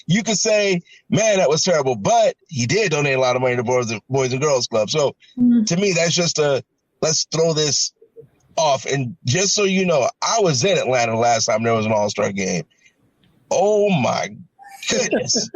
you could say, man, that was terrible. But he did donate a lot of money to Boys and Girls Club. So to me, that's just let's throw this off. And just so you know, I was in Atlanta last time there was an All-Star game. Oh, my goodness.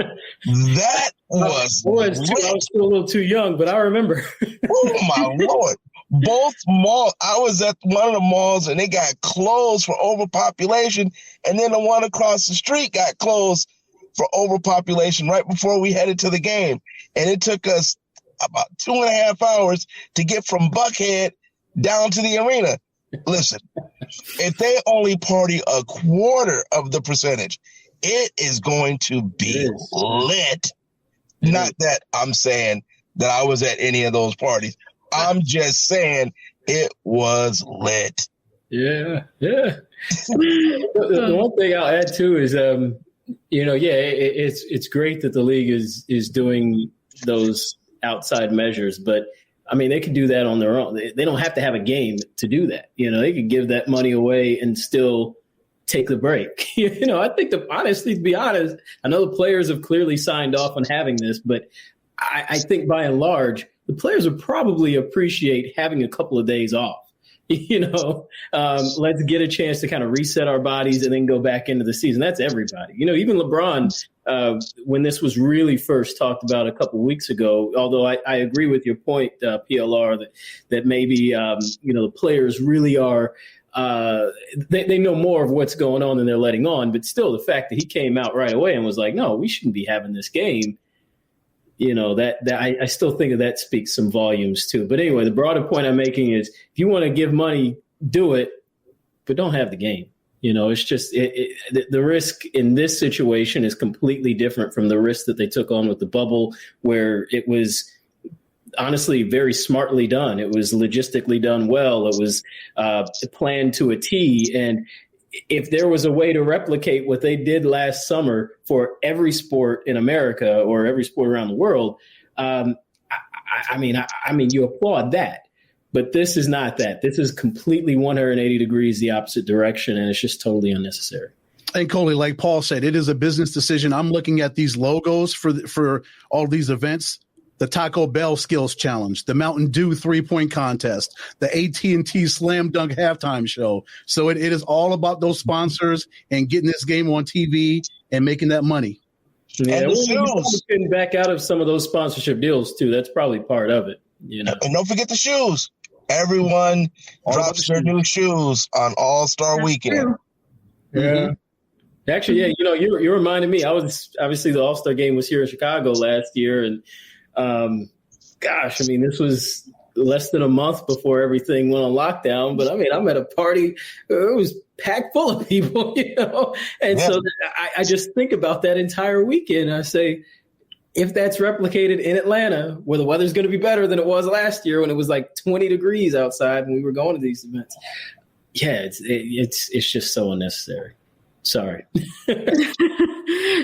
That was I was still a little too young, but I remember. Oh, my Lord. Both malls. I was at one of the malls, and they got closed for overpopulation, and then the one across the street got closed for overpopulation right before we headed to the game. And it took us about 2.5 hours to get from Buckhead down to the arena. Listen, if they only party a quarter of the percentage, it is going to be lit. Not that I'm saying that I was at any of those parties. I'm just saying it was lit. Yeah. The one thing I'll add too is, it's great that the league is doing those outside measures, but I mean, they can do that on their own. They don't have to have a game to do that. They could give that money away and still take the break. I think honestly, to be honest, I know the players have clearly signed off on having this, but I think by and large, the players would probably appreciate having a couple of days off. Let's get a chance to kind of reset our bodies and then go back into the season. That's everybody. Even LeBron, when this was really first talked about a couple of weeks ago, although I agree with your point, PLR, that maybe, the players really are they know more of what's going on than they're letting on. But still, the fact that he came out right away and was like, no, we shouldn't be having this game. I still think that speaks some volumes too. But anyway, the broader point I'm making is if you want to give money, do it, but don't have the game. It's just the risk in this situation is completely different from the risk that they took on with the bubble, where it was honestly very smartly done. It was logistically done well. It was planned to a T. And if there was a way to replicate what they did last summer for every sport in America or every sport around the world, I mean, you applaud that. But this is not that. This is completely 180 degrees the opposite direction, and it's just totally unnecessary. And Coley, like Paul said, it is a business decision. I'm looking at these logos for all these events. The Taco Bell Skills Challenge, the Mountain Dew 3-point contest, the AT&T Slam Dunk halftime show. So it is all about those sponsors and getting this game on TV and making that money. Yeah, we're getting back out of some of those sponsorship deals too. That's probably part of it. And don't forget the shoes. Everyone drops their new shoes on All-Star Weekend. Yeah. Actually, yeah, you reminded me. I was obviously the All-Star game was here in Chicago last year, and this was less than a month before everything went on lockdown. But I'm at a party; it was packed full of people, And so I just think about that entire weekend. I say, if that's replicated in Atlanta, where the weather's going to be better than it was last year when it was like 20 degrees outside when we were going to these events, it's just so unnecessary. Sorry.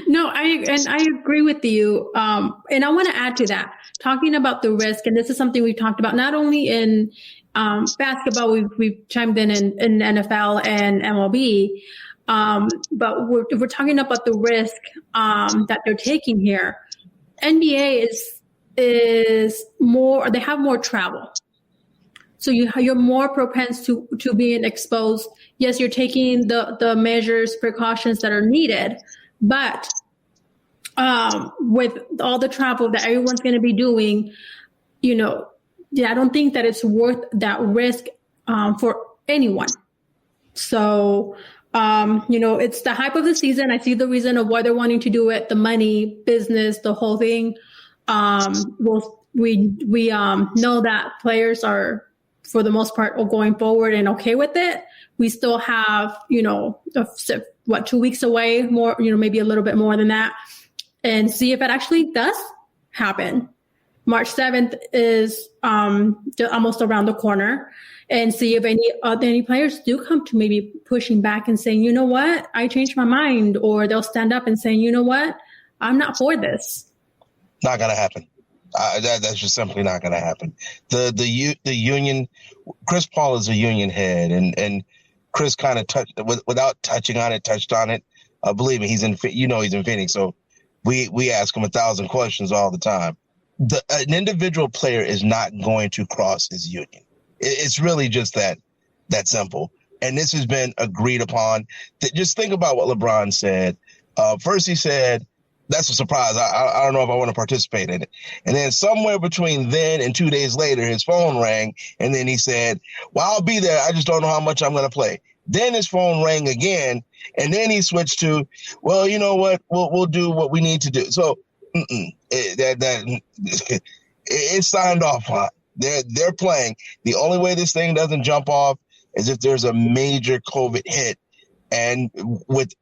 No, I agree with you. And I want to add to that, talking about the risk. And this is something we've talked about, not only in basketball, we've chimed in NFL and MLB. But we're talking about the risk that they're taking here. NBA is more, they have more travel. So you're more propense to being exposed. Yes, you're taking the measures, precautions that are needed, but with all the travel that everyone's going to be doing, I don't think that it's worth that risk for anyone. So, it's the hype of the season. I see the reason of why they're wanting to do it, the money, business, the whole thing. We know that players are, for the most part, going forward and okay with it. We still have, 2 weeks away, more, maybe a little bit more than that, and see if it actually does happen. March 7th is almost around the corner, and see if any players do come to maybe pushing back and saying, you know what, I changed my mind, or they'll stand up and saying, you know what, I'm not for this. Not going to happen. That's just simply not going to happen. The union, Chris Paul is a union head, and Chris kind of touched on it. Believe me, he's in Phoenix, so we ask him 1,000 questions all the time. An individual player is not going to cross his union. It's really just that simple. And this has been agreed upon. Just think about what LeBron said. First he said, that's a surprise. I don't know if I want to participate in it. And then somewhere between then and 2 days later, his phone rang. And then he said, well, I'll be there. I just don't know how much I'm going to play. Then his phone rang again. And then he switched to, well, you know what? We'll do what we need to do. So it's signed off on. They're playing. The only way this thing doesn't jump off is if there's a major COVID hit. And with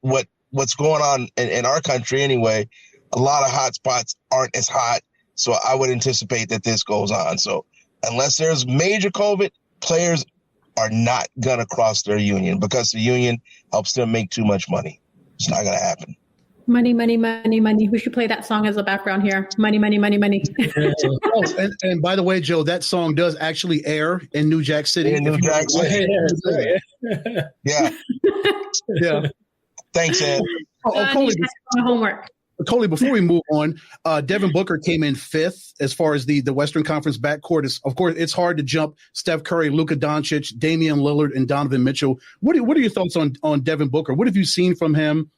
what's going on in our country anyway, a lot of hot spots aren't as hot. So I would anticipate that this goes on. So unless there's major COVID, players are not going to cross their union because the union helps them make too much money. It's not going to happen. Money, money, money, money. We should play that song as a background here. Money, money, money, money. And by the way, Joe, that song does actually air in New Jack City. In New Jack City. Yeah. Yeah. Thanks, Ed. Coley, homework. Coley, before we move on, Devin Booker came in 5th as far as the Western Conference backcourt. Of course, it's hard to jump Steph Curry, Luka Doncic, Damian Lillard, and Donovan Mitchell. What are your thoughts on Devin Booker? What have you seen from him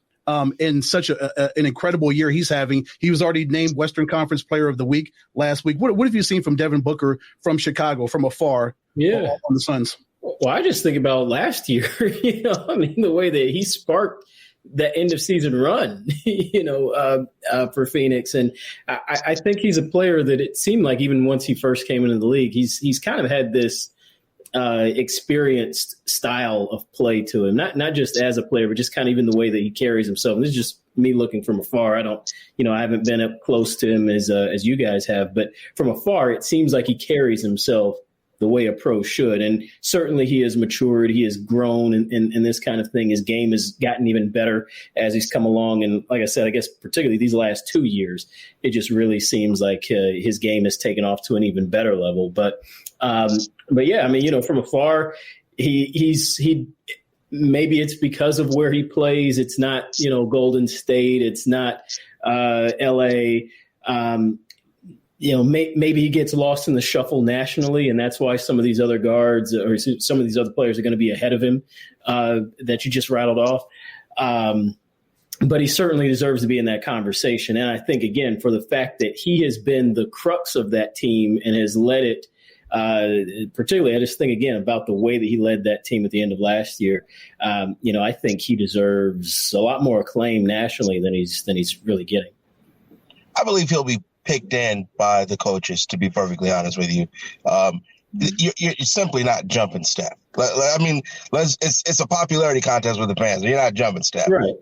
in such an incredible year he's having? He was already named Western Conference Player of the Week last week. What have you seen from Devin Booker from Chicago, from afar, on the Suns? Well, I just think about last year, the way that he sparked that end of season run, for Phoenix. And I think he's a player that it seemed like even once he first came into the league, he's kind of had this experienced style of play to him, not just as a player, but just kind of even the way that he carries himself. And this is just me looking from afar. I haven't been up close to him as you guys have, but from afar, it seems like he carries himself the way a pro should. And certainly he has matured. He has grown in this kind of thing. His game has gotten even better as he's come along. And like I said, I guess particularly these last 2 years, it just really seems like his game has taken off to an even better level. But yeah, from afar, he maybe it's because of where he plays. It's not, Golden State. It's not LA. Maybe he gets lost in the shuffle nationally, and that's why some of these other guards or some of these other players are going to be ahead of him that you just rattled off. But he certainly deserves to be in that conversation. And I think, again, for the fact that he has been the crux of that team and has led it, particularly I just think, again, about the way that he led that team at the end of last year. I think he deserves a lot more acclaim nationally than he's really getting. I believe he'll be picked in by the coaches, to be perfectly honest with you. You're simply not jumping Steph. It's a popularity contest with the fans. You're not jumping Steph. Right.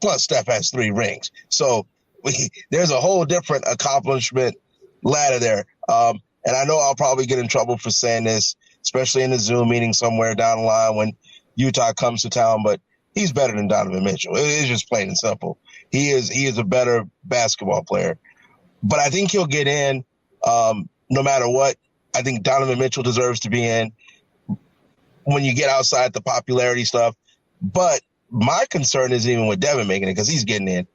Plus, Steph has 3 rings. So there's a whole different accomplishment ladder there. And I know I'll probably get in trouble for saying this, especially in the Zoom meeting somewhere down the line when Utah comes to town, but he's better than Donovan Mitchell. It's just plain and simple. He is a better basketball player. But I think he'll get in no matter what. I think Donovan Mitchell deserves to be in when you get outside the popularity stuff. But my concern is even with Devin making it because he's getting in.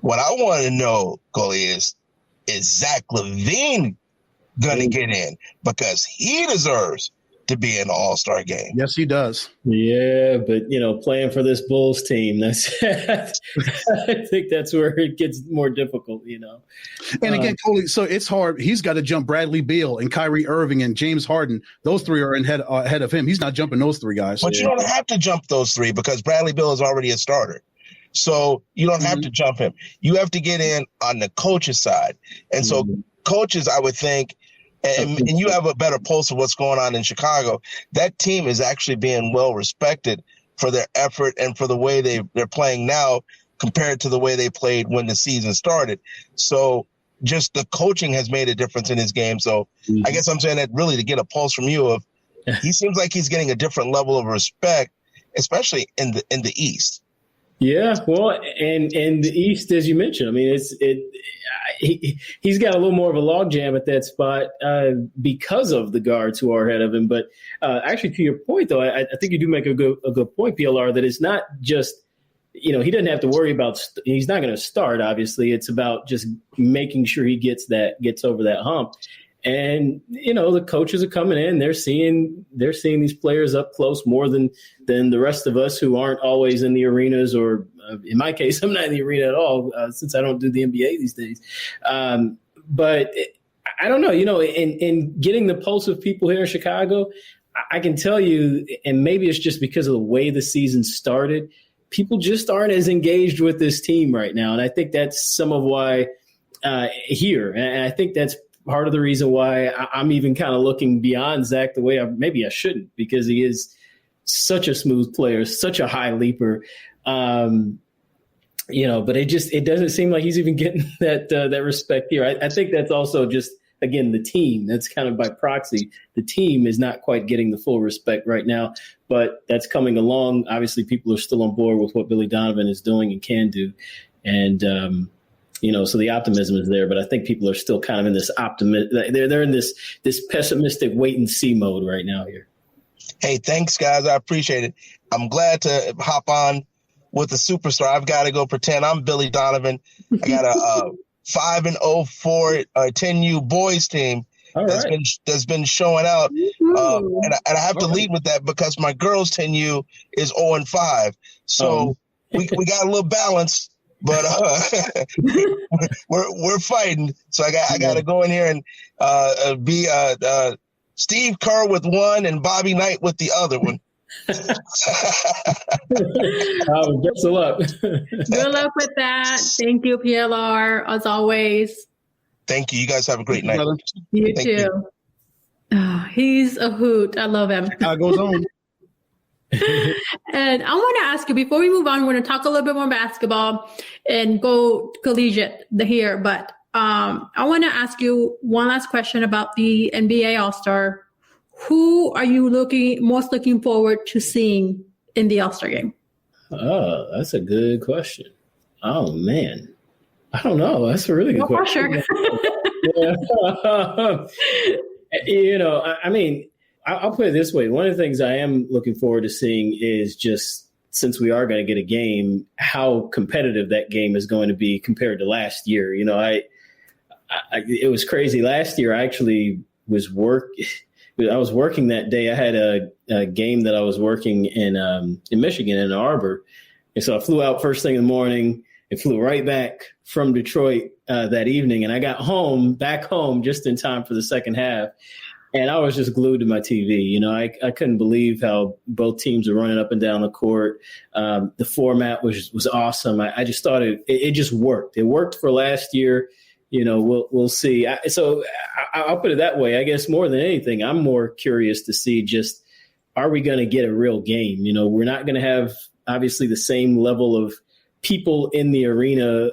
What I want to know, Coley, is Zach LaVine going to get in? Because he deserves to be in the All-Star game. Yes, he does. Yeah, but, playing for this Bulls team, I think that's where it gets more difficult, And again, Coley, so it's hard. He's got to jump Bradley Beal and Kyrie Irving and James Harden. Those 3 are ahead of him. He's not jumping those 3 guys. But you don't have to jump those 3 because Bradley Beal is already a starter. So you don't have to jump him. You have to get in on the coach's side. And so coaches, I would think, and you have a better pulse of what's going on in Chicago, that team is actually being well respected for their effort and for the way they're playing now compared to the way they played when the season started. So just the coaching has made a difference in his game. So I guess I'm saying that really to get a pulse from you of he seems like he's getting a different level of respect, especially in the East. Yeah, well, and the East, as you mentioned, he's got a little more of a logjam at that spot because of the guards who are ahead of him. But actually, to your point, though, I think you do make a good point, PLR, that it's not just he doesn't have to worry about, he's not going to start, obviously. It's about just making sure he gets over that hump. And, the coaches are coming in, they're seeing these players up close more than the rest of us who aren't always in the arenas, or in my case, I'm not in the arena at all since I don't do the NBA these days. But I don't know, in getting the pulse of people here in Chicago, I can tell you, and maybe it's just because of the way the season started, people just aren't as engaged with this team right now. And I think that's some of why here. And I think that's part of the reason why I'm even kind of looking beyond Zach the way maybe I shouldn't, because he is such a smooth player, such a high leaper. But it doesn't seem like he's even getting that respect here. I think that's also just, again, the team. That's kind of by proxy. The team is not quite getting the full respect right now, but that's coming along. Obviously, people are still on board with what Billy Donovan is doing and can do. And, so the optimism is there, but I think people are still kind of in this they're in this pessimistic wait and see mode right now here. Hey, thanks, guys. I appreciate it. I'm glad to hop on with the superstar. I've got to go pretend I'm Billy Donovan. I got a 5-0 for 10U boys team that's been showing out. And I have to lead with that because my girls 10U is 0-5. So we got a little balance, but we're fighting. So I got to go in here and be Steve Kerr with one and Bobby Knight with the other one. Best of luck. Good luck with that. Thank you, PLR, as always. Thank you. You guys have a great night. You too. Oh, he's a hoot. I love him. How it goes on. And I want to ask you, before we move on, we're going to talk a little bit more basketball and go collegiate here. But I want to ask you one last question about the NBA All-Star. Who are you most looking forward to seeing in the All-Star game? Oh, that's a good question. Oh, man. I don't know. That's a really good question. I'll put it this way. One of the things I am looking forward to seeing is just, since we are going to get a game, how competitive that game is going to be compared to last year. It was crazy. Last year, I actually was working that day. I had a game that I was working in Michigan, in Ann Arbor. And so I flew out first thing in the morning and flew right back from Detroit that evening. And I got back home just in time for the second half. And I was just glued to my TV. I couldn't believe how both teams were running up and down the court. The format was awesome. I just thought it just worked. It worked for last year. We'll see. So I'll put it that way. I guess more than anything, I'm more curious to see just, are we going to get a real game? We're not going to have obviously the same level of people in the arena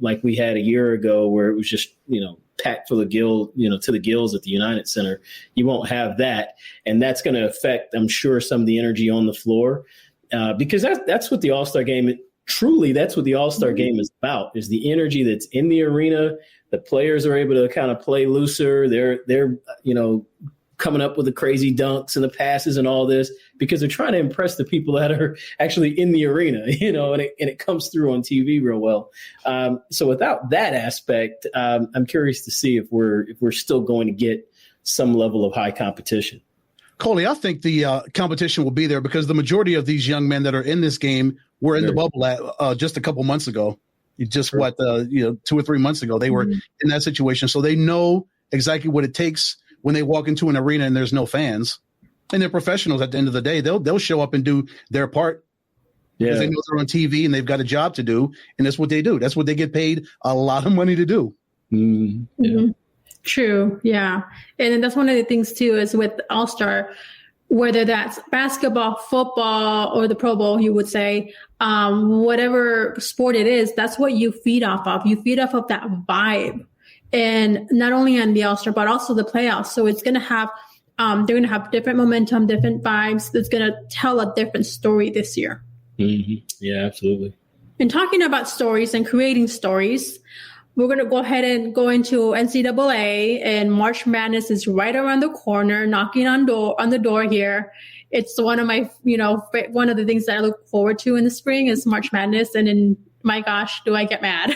like we had a year ago, where it was just, packed full of to the gills at the United Center. You won't have that. And that's going to affect, I'm sure, some of the energy on the floor because that's what the All-Star game truly, that's what the All-Star game is about, is the energy that's in the arena. The players are able to kind of play looser. They're coming up with the crazy dunks and the passes and all this because they're trying to impress the people that are actually in the arena, and it comes through on TV real well. So without that aspect, I'm curious to see if we're still going to get some level of high competition. Coley, I think the competition will be there because the majority of these young men that are in this game were in the bubble just a couple months ago. 2 or 3 months ago, they were in that situation. So they know exactly what it takes when they walk into an arena and there's no fans. And they're professionals at the end of the day. They'll show up and do their part because they know they're on TV and they've got a job to do. And that's what they do. That's what they get paid a lot of money to do. Mm-hmm. Yeah. Mm-hmm. True. Yeah. And then that's one of the things too, is with All-Star, whether that's basketball, football, or the Pro Bowl, you would say, whatever sport it is, that's what you feed off of. You feed off of that vibe. And not only on the All-Star, but also the playoffs. So it's going to have, they're going to have different momentum, different vibes. It's going to tell a different story this year. Mm-hmm. Yeah, absolutely. And talking about stories and creating stories, we're going to go ahead and go into NCAA, and March Madness is right around the corner, knocking on the door here. it's one of my, one of the things that I look forward to in the spring is March Madness. And then, my gosh, do I get mad?